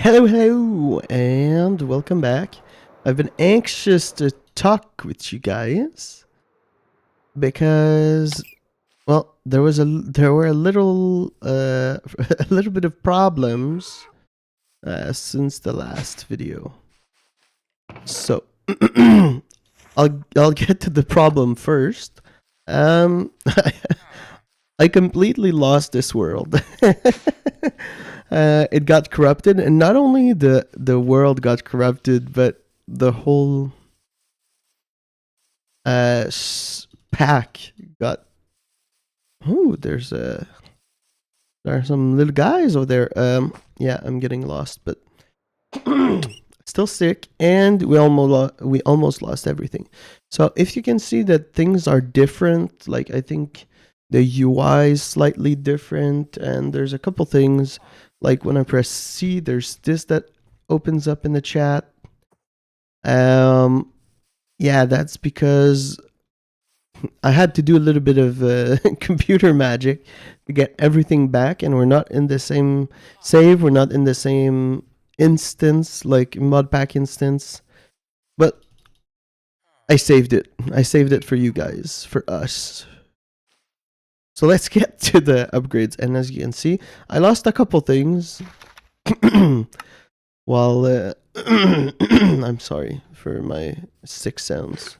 Hello, and welcome back. I've been anxious to talk with you guys because, well, there were a little a little bit of problems since the last video. So I'll get to the problem first. I completely lost this world. It got corrupted, and not only the world got corrupted, but the whole pack got. Oh, there are some little guys over there. Yeah, I'm getting lost, but still sick, and we almost lost everything. So if you can see that things are different, like I think the UI is slightly different, and there's a couple things like when I press C, there's this that opens up in the chat. Yeah, that's because I had to do a little bit of computer magic to get everything back, and we're not in the same save. We're not in the same instance, like modpack instance, but I saved it. I saved it for you guys, for us. So let's get to the upgrades, and as you can see, I lost a couple things. While I'm sorry for my sick sounds.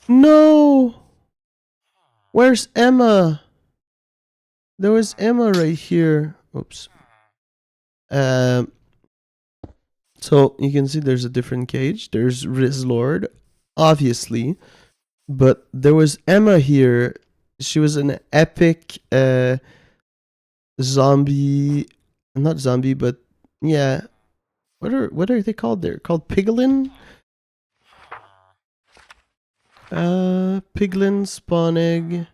No! Where's Emma? There was Emma right here. Oops. So you can see there's a different cage. There's Riz Lord, obviously. But there was Emma here. She was an epic zombie. Not zombie, but yeah. What are they called? They're called piglin? Piglin, spawn egg.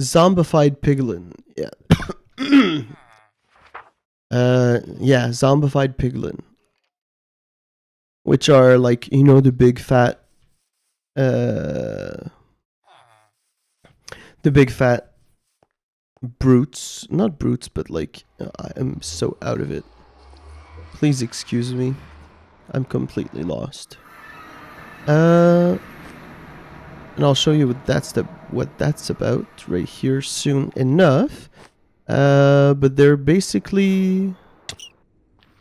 Zombified piglin. Yeah. Yeah, zombified piglin. Which are like, you know, the big fat brutes. Not brutes, but like I am so out of it. Please excuse me. I'm completely lost. And I'll show you what that's about right here soon enough. But they're basically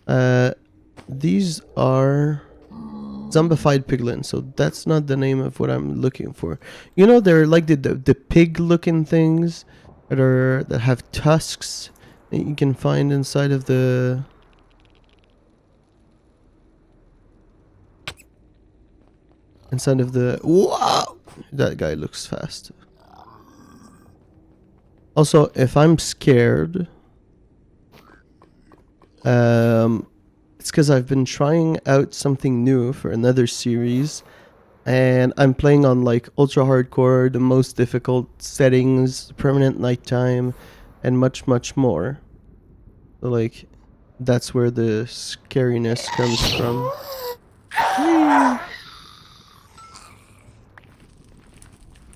these are zombified piglins, so that's not the name of what I'm looking for. You know, they're like the pig looking things that have tusks that you can find inside of the wow, that guy looks fast. Also, if I'm scared, it's because I've been trying out something new for another series, and I'm playing on like ultra hardcore, the most difficult settings, permanent nighttime, and much more. So like, that's where the scariness comes from.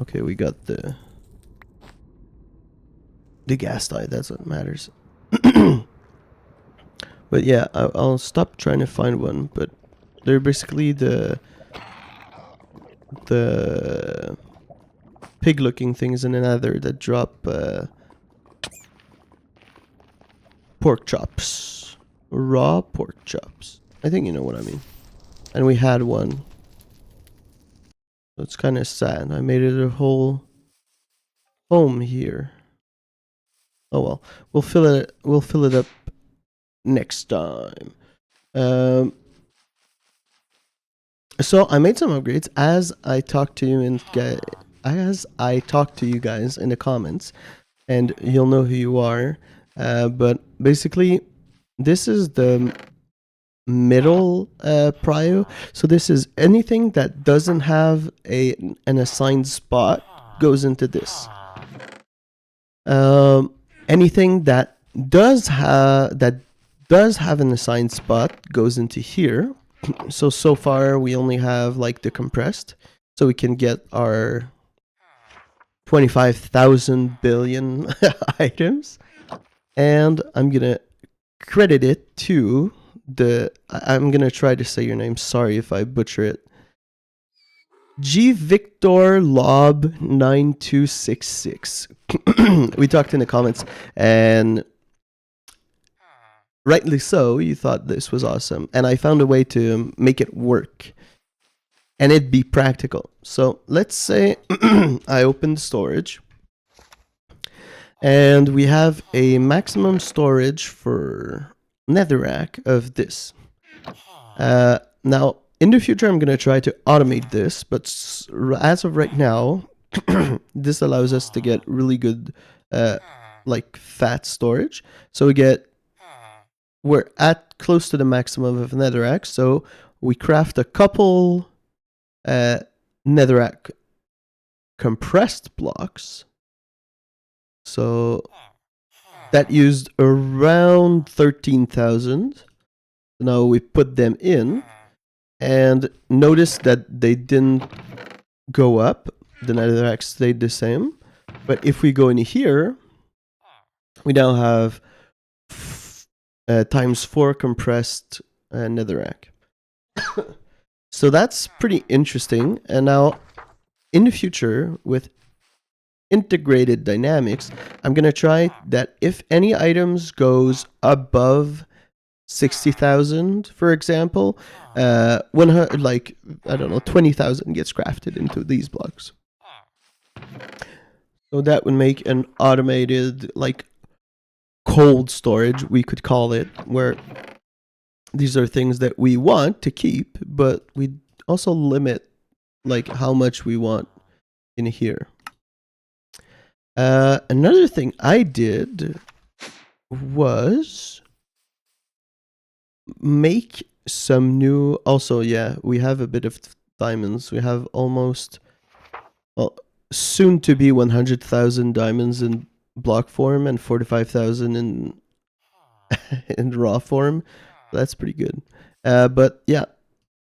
Okay, we got the gas die. That's what matters. But yeah, I'll stop trying to find one. But they're basically the pig-looking things in another that drop pork chops, raw pork chops. I think you know what I mean. And we had one. So it's kind of sad. I made it a whole home here. Oh well, we'll fill it up next time. So I made some upgrades as I talked to you guys in the comments, and you'll know who you are. But basically, this is the middle prio. So this is anything that doesn't have an assigned spot goes into this. Anything that does have an assigned spot goes into here. So far we only have like the compressed, so we can get our 25,000 billion items, and I'm gonna credit it to I'm gonna try to say your name. Sorry if I butcher it. G Victor Lob 9266. We talked in the comments, and rightly so, you thought this was awesome, and I found a way to make it work and it be practical. So let's say I open storage, and we have a maximum storage for netherrack of this. Now, in the future, I'm going to try to automate this, but as of right now, this allows us to get really good, like fat storage. So we're at close to the maximum of netherrack. So we craft a couple netherrack compressed blocks. So that used around 13,000. Now we put them in, and notice that they didn't go up. The netherrack stayed the same. But if we go in here, we now have times 4 compressed netherrack. So that's pretty interesting. And now in the future, with integrated dynamics, I'm going to try that if any items goes above 60,000, for example, 100, like, I don't know, 20,000 gets crafted into these blocks. So that would make an automated, like, cold storage, we could call it, where these are things that we want to keep, but we also limit, like, how much we want in here. Another thing I did was make some new, also, yeah, we have a bit of diamonds. We have almost, well, soon to be 100,000 diamonds in block form and 45,000 in in raw form. That's pretty good. But yeah,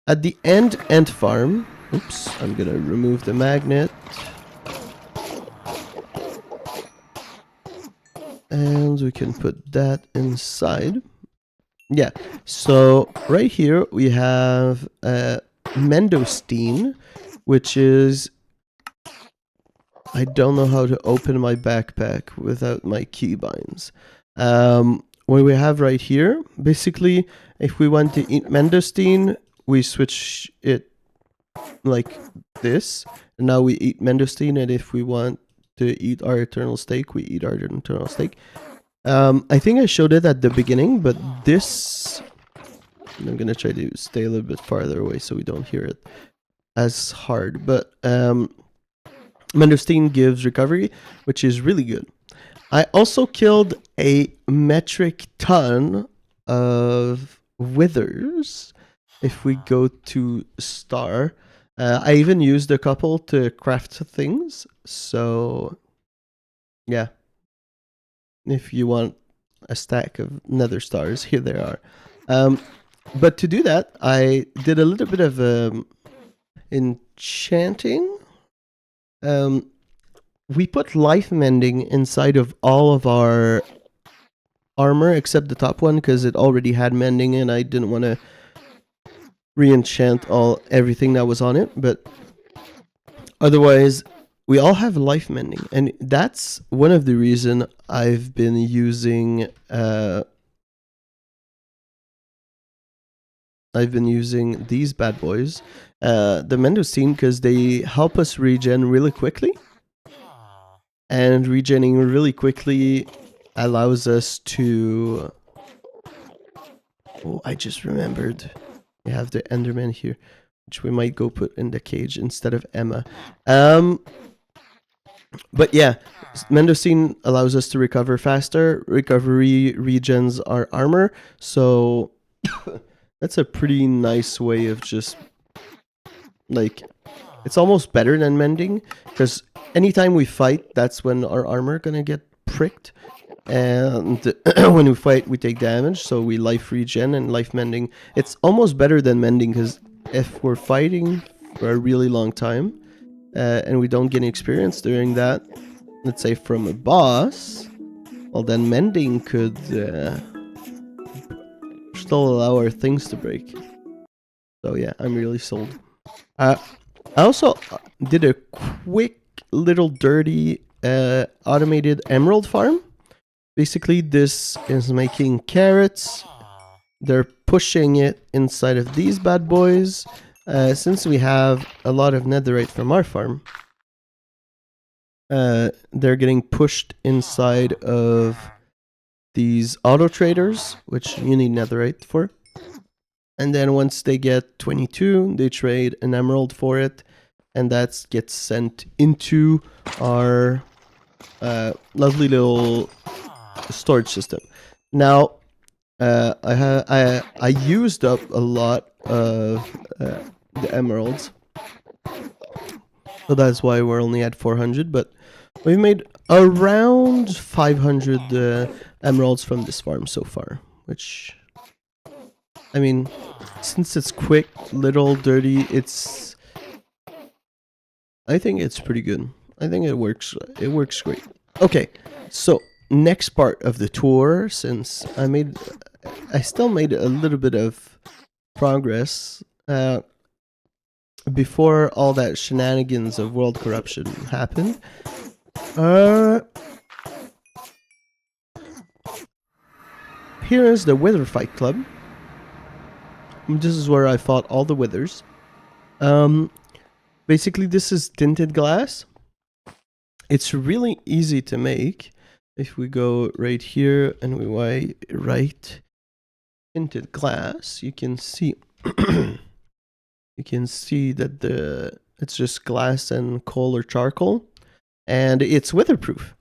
at the end farm, oops, I'm gonna remove the magnet. And we can put that inside. Yeah, so right here we have Mendostine, which is, I don't know how to open my backpack without my keybinds. What we have right here, basically, if we want to eat Mendostine, we switch it like this. And now we eat Mendostine, and if we want to eat our eternal steak, we eat our eternal steak. I think I showed it at the beginning, but this, I'm gonna try to stay a little bit farther away so we don't hear it as hard. But Mendostine gives recovery, which is really good. I also killed a metric ton of withers. If we go to star, I even used a couple to craft things. So yeah, if you want a stack of nether stars, here they are. But to do that, I did a little bit of enchanting. We put life mending inside of all of our armor except the top one because it already had mending and I didn't want to re-enchant everything that was on it. But otherwise, we all have life mending, and that's one of the reason I've been using these bad boys, the Mendostine, because they help us regen really quickly. And regening really quickly allows us to... Oh, I just remembered. We have the Enderman here, which we might go put in the cage instead of Emma. But yeah, Mendostine allows us to recover faster. Recovery regens our armor. So that's a pretty nice way of just... like, it's almost better than mending, because anytime we fight, that's when our armor gonna get pricked. And when we fight, we take damage, so we life regen and life mending. It's almost better than mending, because if we're fighting for a really long time, and we don't get any experience during that, let's say from a boss, well then mending could still allow our things to break. So yeah, I'm really sold. I also did a quick little dirty automated emerald farm. Basically, this is making carrots. They're pushing it inside of these bad boys. Since we have a lot of netherite from our farm, they're getting pushed inside of these auto traders, which you need netherite for. And then once they get 22, they trade an emerald for it, and that gets sent into our lovely little storage system. Now, I used up a lot of the emeralds, so that's why we're only at 400. But we've made around 500 emeralds from this farm so far, which, I mean, since it's quick, little, dirty, I think it's pretty good. I think it works. It works great. Okay, so next part of the tour, since I still made a little bit of progress before all that shenanigans of world corruption happened. Here is the Wither Fight Club. This is where I fought all the withers. Basically, this is tinted glass. It's really easy to make. If we go right here and we write tinted glass, you can see you can see that it's just glass and coal or charcoal, and it's weatherproof.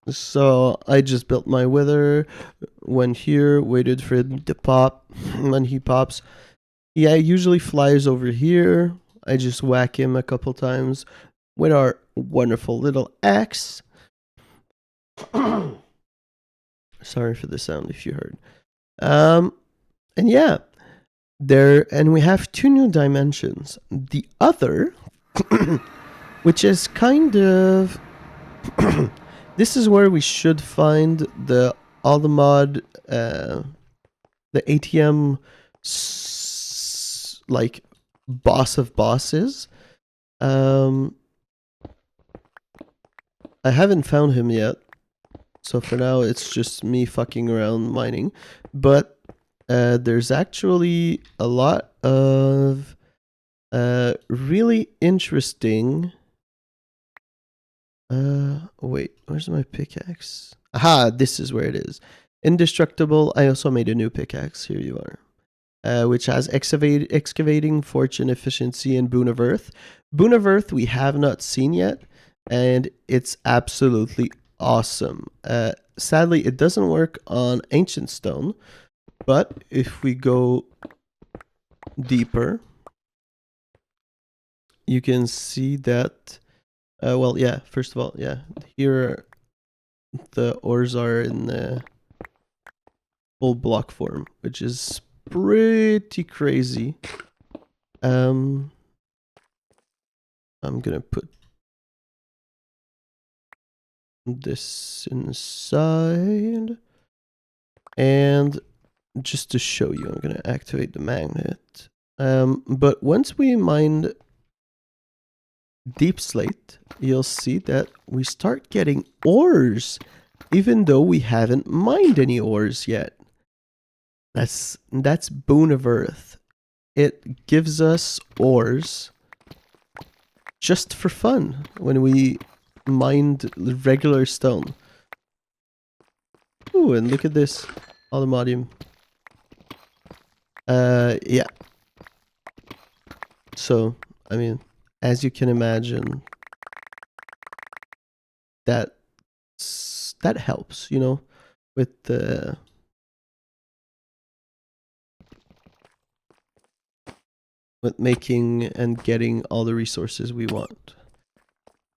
So I just built my wither, went here, waited for him to pop. When he pops, yeah, he usually flies over here. I just whack him a couple times with our wonderful little axe. Sorry for the sound if you heard. And yeah, and we have 2 new dimensions. The other, which is kind of this is where we should find all the mod, the ATM like boss of bosses. I haven't found him yet, so for now it's just me fucking around mining. But there's actually a lot of really interesting. Wait, where's my pickaxe? Aha, this is where it is. Indestructible. I also made a new pickaxe. Here you are. Which has excavating, fortune, efficiency, and boon of earth. Boon of earth we have not seen yet, and it's absolutely awesome. Sadly, it doesn't work on ancient stone, but if we go deeper, you can see that. Well, yeah. First of all, yeah. Here, the ores are in the full block form, which is pretty crazy. I'm gonna put this inside, and just to show you, I'm gonna activate the magnet. But once we mine deep slate, you'll see that we start getting ores, even though we haven't mined any ores yet. That's boon of earth. It gives us ores just for fun when we mined regular stone. Ooh, and look at this aluminium. Yeah. So, I mean, as you can imagine, that helps, you know, with the making and getting all the resources we want.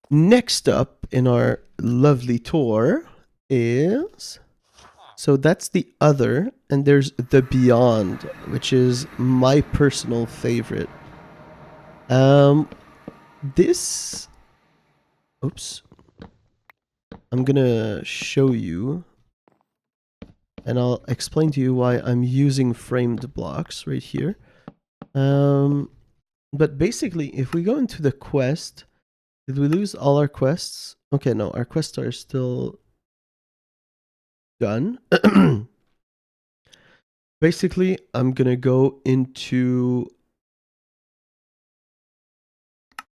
Next up in our lovely tour is, so that's the other, and there's the beyond, which is my personal favorite. This, oops, I'm gonna show you and I'll explain to you why I'm using framed blocks right here. But basically, if we go into the quest, did we lose all our quests? Okay, no, our quests are still done. Basically, I'm gonna go into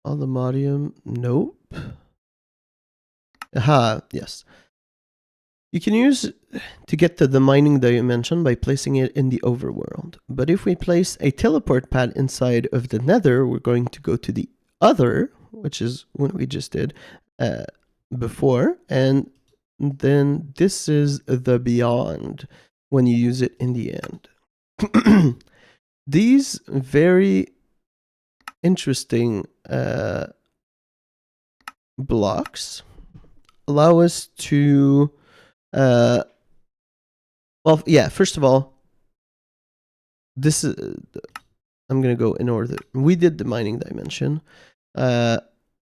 Alumodium. Nope. Aha, yes. You can use to get to the mining dimension by placing it in the overworld. But if we place a teleport pad inside of the nether, we're going to go to the other, which is what we just did before. And then this is the beyond when you use it in the end. These very interesting blocks allow us to well, yeah, first of all, this is I'm gonna go in order. We did the mining dimension.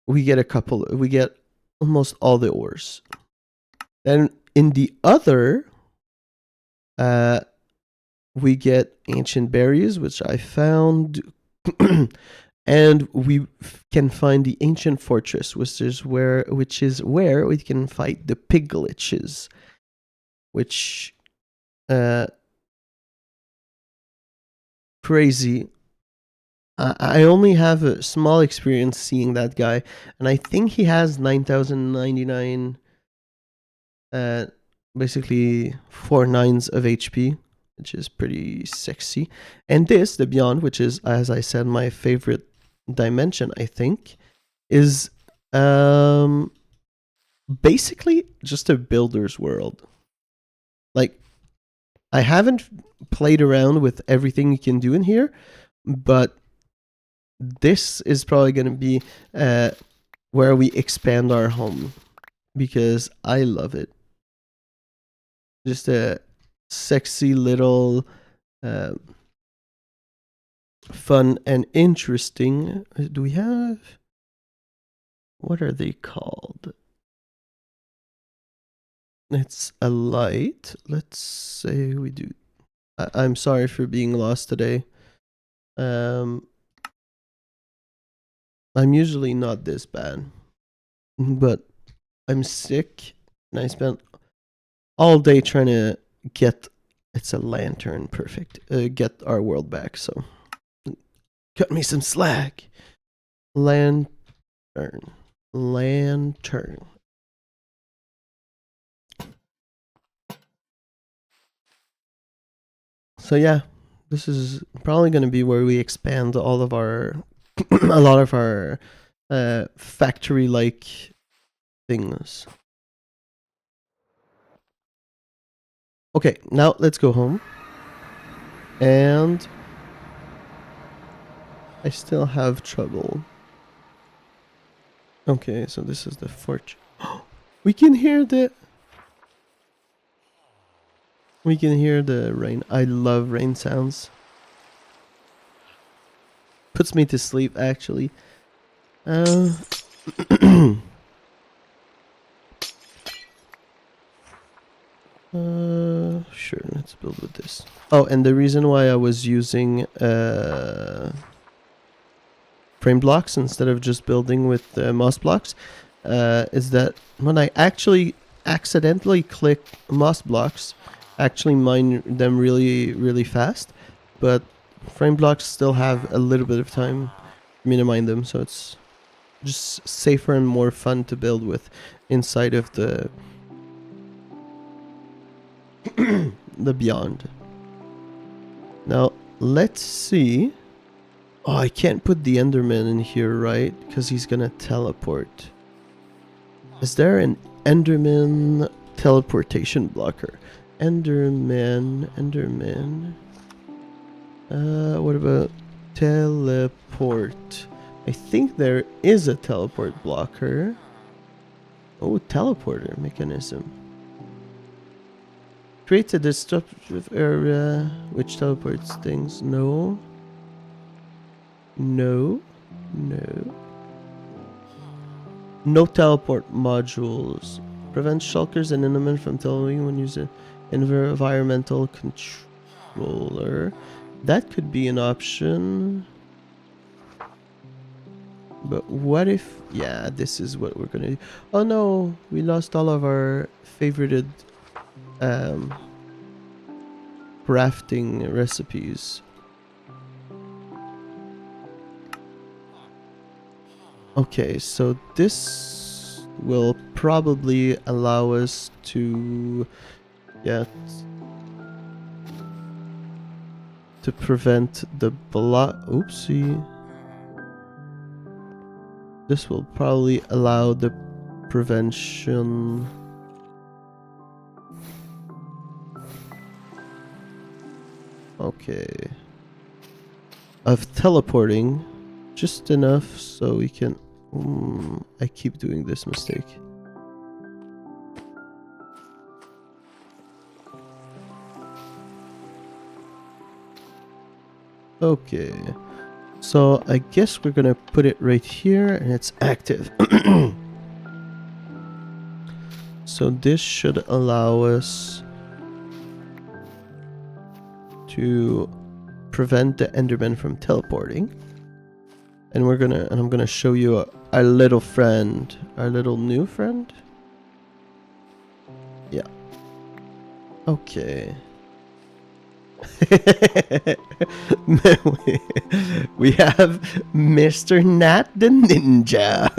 We get almost all the ores. Then in the other we get ancient berries, which I found. And we can find the ancient fortress, which is where we can fight the piglitches, which crazy. I only have a small experience seeing that guy, and I think he has 9,099 basically 4 nines of HP, which is pretty sexy. And this, the beyond, which is, as I said, my favorite dimension, I think, is basically just a builder's world. Like, I haven't played around with everything you can do in here, but this is probably going to be where we expand our home, because I love it. Just a sexy little fun and interesting. Do we have, what are they called? It's a light. Let's say we do. I'm sorry for being lost today. I'm usually not this bad, but I'm sick and I spent all day trying to get, it's a lantern, perfect, get our world back. So cut me some slack. Lantern. So yeah, this is probably going to be where we expand all of our a lot of our factory like things. Okay, now let's go home. And I still have trouble. Okay, so this is the fort. We can hear the rain. I love rain sounds. Puts me to sleep, actually. Sure, let's build with this. Oh, and the reason why I was using frame blocks instead of just building with moss blocks is that when I actually accidentally click moss blocks, actually mine them really, really fast, but frame blocks still have a little bit of time for me to mine them, so it's just safer and more fun to build with inside of the the beyond. Now let's see. Oh, I can't put the Enderman in here, right? Because he's gonna teleport. Is there an Enderman teleportation blocker? Enderman. What about teleport? I think there is a teleport blocker. Oh, teleporter mechanism. Creates a disruptive area which teleports things. No. No teleport modules. Prevents shulkers and enemies from teleporting when using Environmental controller. That could be an option. But what if... Yeah, this is what we're gonna do. Oh no, we lost all of our favorited crafting recipes. Okay, so this will probably allow us to get... to prevent the block... Oopsie. This will probably allow the prevention... Okay. Of teleporting. Just enough so we can... I keep doing this mistake. Okay. So I guess we're gonna put it right here and it's active. So this should allow us to prevent the Enderman from teleporting. And I'm gonna show you our little friend, our little new friend. Yeah. Okay. We have Mr. Nat the Ninja.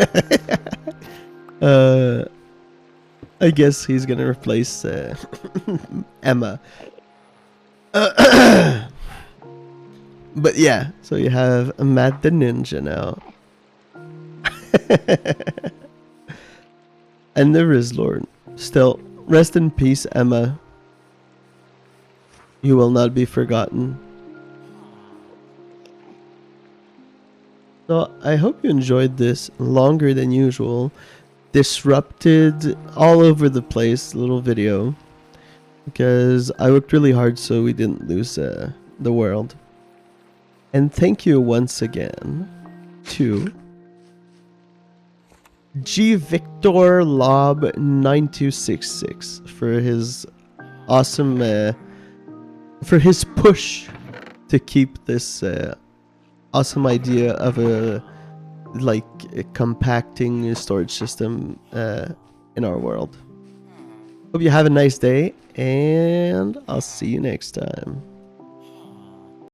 I guess he's gonna replace Emma. But yeah, so you have Matt the Ninja now. And the Rizlord. Still, rest in peace, Emma. You will not be forgotten. So I hope you enjoyed this longer than usual, disrupted, all over the place little video, because I worked really hard so we didn't lose the world. And thank you once again to G Victor Lob 9266 for his awesome for his push to keep this awesome idea of a compacting storage system in our world. Hope you have a nice day, and I'll see you next time.